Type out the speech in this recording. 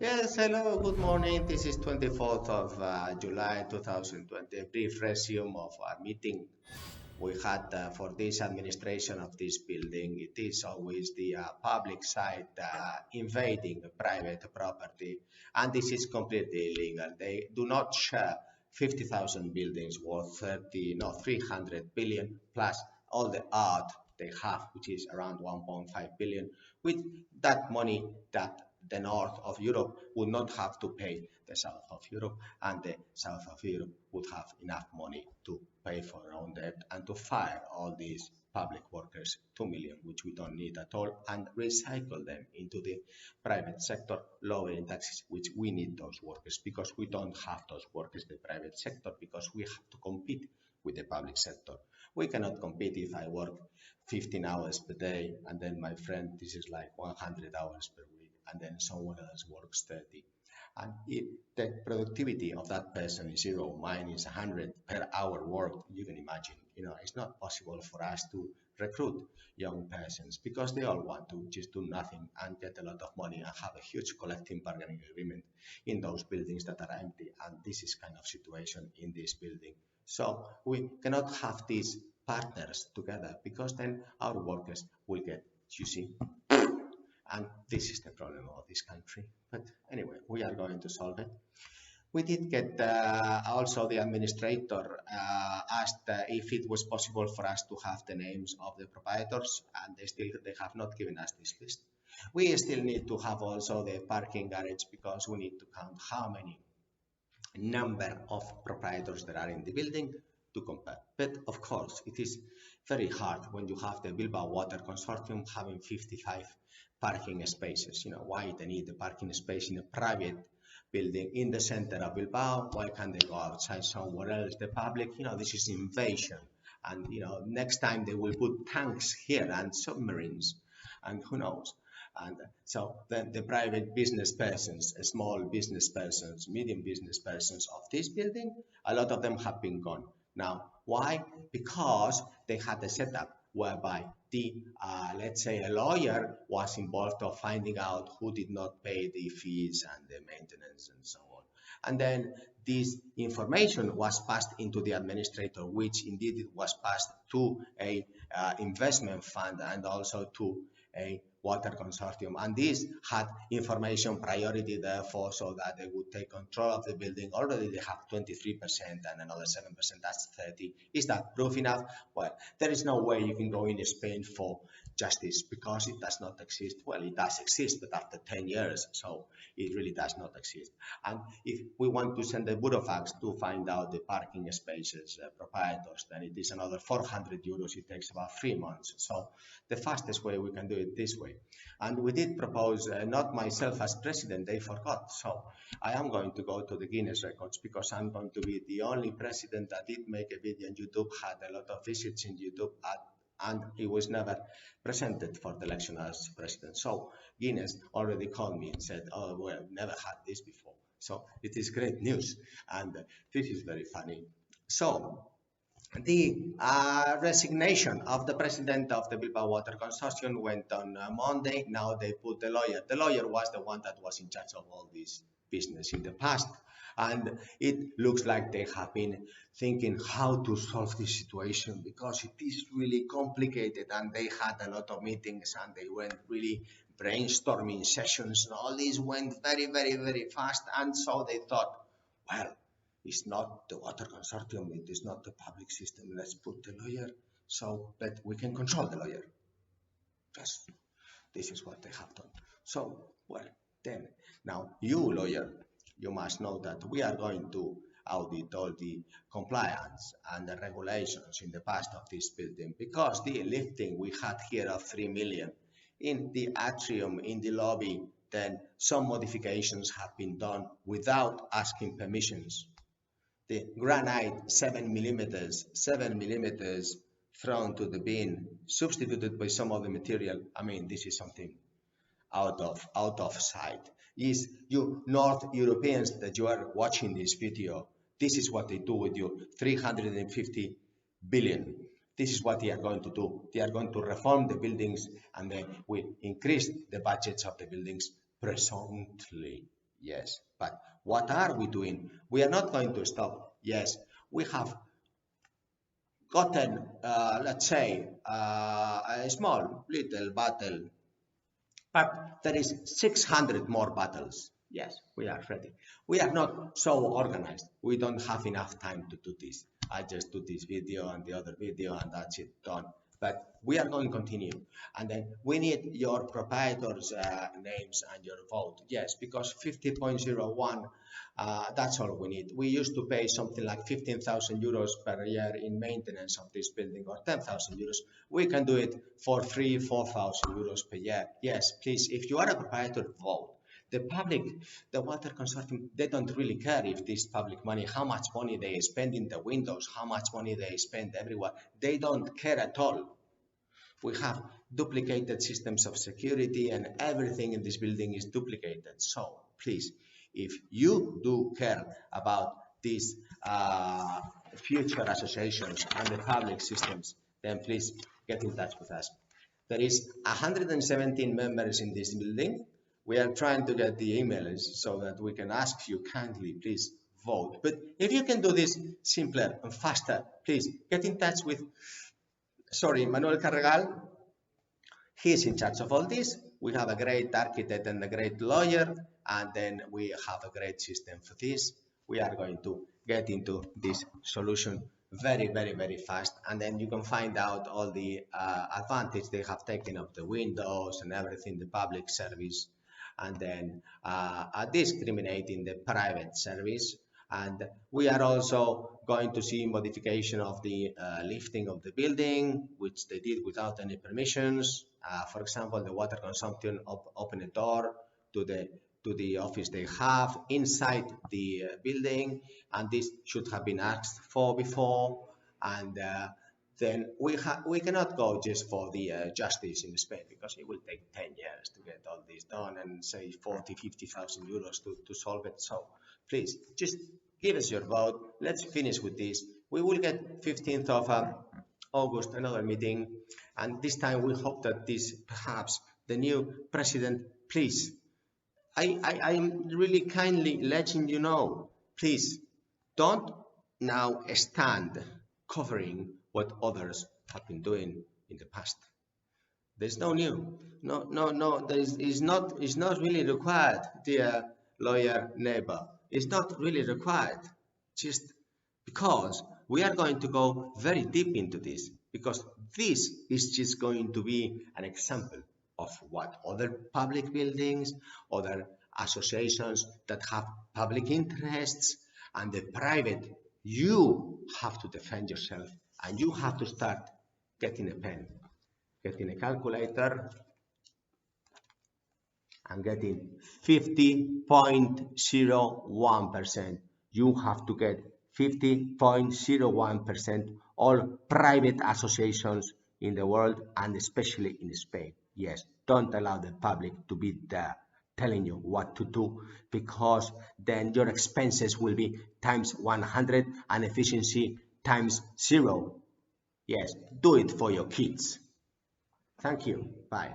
Yes, hello, good morning. This is 24th of July 2020. A brief resume of our meeting we had for this administration of this building. It is always the public side invading private property, and this is completely illegal. They do not share 50,000 buildings worth 300 billion plus all the art they have, which is around 1.5 billion. With that money, that the north of Europe would not have to pay the south of Europe, and the south of Europe would have enough money to pay for their own debt and to fire all these public workers, 2 million, which we don't need at all, and recycle them into the private sector, lowering taxes, which we need those workers because we don't have those workers in the private sector because we have to compete with the public sector. We cannot compete if I work 15 hours per day and then my friend, this is like 100 hours per week, and then someone else works 30. And if the productivity of that person is zero, mine is 100 per hour worked, you can imagine, it's not possible for us to recruit young persons because they all want to just do nothing and get a lot of money and have a huge collective bargaining agreement in those buildings that are empty. And this is kind of situation in this building. So we cannot have these partners together because then our workers will get juicy, and this is the problem of this country. But anyway, we are going to solve it. We did get also the administrator asked if it was possible for us to have the names of the proprietors, and they have not given us this list. We still need to have also the parking garage because we need to count how many number of proprietors there are in the building to compare. But of course, it is very hard when you have the Bilbao Water Consortium having 55 parking spaces. Why they need the parking space in a private building in the center of Bilbao? Why can't they go outside somewhere else? The public, this is invasion. And, next time they will put tanks here and submarines, and who knows? And so then the private business persons, small business persons, medium business persons of this building, a lot of them have been gone. Now, why? Because they had a setup whereby let's say a lawyer was involved of finding out who did not pay the fees and the maintenance and so on. And then this information was passed into the administrator, which indeed it was passed to a investment fund and also to a water consortium, and this had information priority therefore so that they would take control of the building. Already they have 23% and another 7%, that's 30. Is that proof enough? Well, there is no way you can go in Spain for justice because it does not exist. Well, it does exist, but after 10 years, so it really does not exist. And if we want to send the burofax to find out the parking spaces proprietors, then it is another 400 euros. It takes about 3 months. So the fastest way we can do it this way. And we did propose, not myself as president, they forgot. So I am going to go to the Guinness records because I'm going to be the only president that did make a video on YouTube, had a lot of visits in YouTube, and he was never presented for the election as president. So Guinness already called me and said, oh, well, never had this before. So it is great news. And this is very funny. So the resignation of the president of the Bilbao Water Consortium went on Monday. Now they put the lawyer. The lawyer was the one that was in charge of all this business in the past. And it looks like they have been thinking how to solve this situation because it is really complicated. And they had a lot of meetings and they went really brainstorming sessions. And all this went very, very, very fast. And so they thought, well, it's not the water consortium, it is not the public system. Let's put the lawyer so that we can control the lawyer. Yes, this is what they have done. So, well, then, now you, lawyer, you must know that we are going to audit all the compliance and the regulations in the past of this building because the lifting we had here of 3 million in the atrium, in the lobby, then some modifications have been done without asking permissions. The granite 7 millimeters thrown to the bin, substituted by some other material. I mean, this is something out of sight. Is you North Europeans that you are watching this video, this is what they do with you. 350 billion, This is what they are going to do. They are going to reform the buildings and they will increase the budgets of the buildings presently. Yes, but what are we doing? We are not going to stop. Yes, we have gotten, let's say, a small little battle, but there is 600 more battles. Yes, we are ready. We are not so organized. We don't have enough time to do this. I just do this video and the other video and that's it, done. But we are going to continue. And then we need your proprietors' names and your vote. Yes, because 50.01, that's all we need. We used to pay something like 15,000 euros per year in maintenance of this building, or 10,000 euros. We can do it for free, 4,000 euros per year. Yes, please, if you are a proprietor, vote. The public, the water consortium, they don't really care if this public money, how much money they spend in the windows, how much money they spend everywhere. They don't care at all. We have duplicated systems of security and everything in this building is duplicated. So please, if you do care about these future associations and the public systems, then please get in touch with us. There is 117 members in this building. We are trying to get the emails so that we can ask you kindly, please vote. But if you can do this simpler and faster, please get in touch with, Manuel Carregal. He is in charge of all this. We have a great architect and a great lawyer, and then we have a great system for this. We are going to get into this solution very, very, very fast, and then you can find out all the advantage they have taken of the windows and everything, the public service, and then discriminating the private service. And we are also going to see modification of the lifting of the building, which they did without any permissions. For example, the water consumption open a door to the office they have inside the building, and this should have been asked for before. And then we cannot go just for the justice in Spain, because it will take 10 years to get all this done and say 50,000 euros to solve it. So please just give us your vote. Let's finish with this. We will get 15th of August another meeting, and this time we hope that this, perhaps the new president, please, I'm really kindly letting you know, please don't now stand covering what others have been doing in the past. There's no new, no, it's not really required, dear lawyer neighbor. It's not really required, just because we are going to go very deep into this, because this is just going to be an example of what other public buildings, other associations that have public interests, and the private, you have to defend yourself, and you have to start getting a pen, getting a calculator, and getting 50.01%. You have to get 50.01% all private associations in the world, and especially in Spain. Yes, don't allow the public to be there telling you what to do, because then your expenses will be times 100 and efficiency times 0. Yes, do it for your kids. Thank you. Bye.